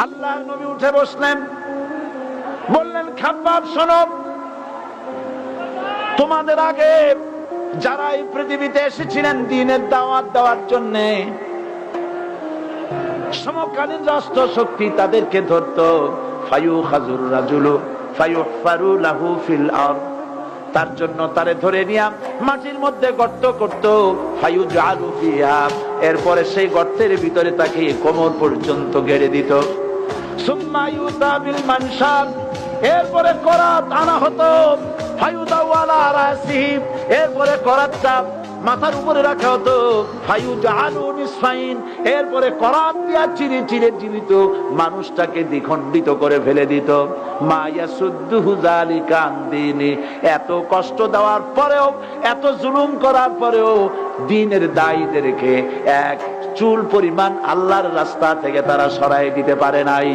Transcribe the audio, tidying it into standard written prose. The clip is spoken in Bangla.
আল্লাহর নবী উঠে বসলেন, বললেন, খাব্বাব শোনো, তোমাদের আগে যারা এই পৃথিবীতে এসেছিলেন দ্বীনের দাওয়াত দেওয়ার জন্য, সমকালীন রাষ্ট্র শক্তি তাদেরকে ধরতো, ফায়ুখাজুর রাজুলু ফায়ুহফারু লাহু ফিল আরদ, তার জন্য তারে ধরে নিয়া মাটির মধ্যে গর্ত করত, ফায়ুজআলু ফিহা, এরপরে সেই গর্তের ভিতরে তাকে কোমর পর্যন্ত গেড়ে দিত, সুম্মা ইউতা বিল মানশার, এরপরে করাত আনা হতো, ফায়ুদাউ আলা রাসিহি, এরপরে করাতটা মাথার উপরে রাখা হতো, ফায়ুজআলু নিসফাইন, এরপরে করাত দিয়া চিরে চিরে জীবিত মানুষটাকে দ্বিখণ্ডিত করে ফেলে দিত। মা ইয়াসুদ্দুহু যালিকা আন দীনি, এত কষ্ট দেওয়ার পরেও, এত জুলুম করার পরেও দ্বীনের দায়ীদেরকে এক চুল পরিমাণ আল্লাহর রাস্তা থেকে তারা সরাই দিতে পারে নাই।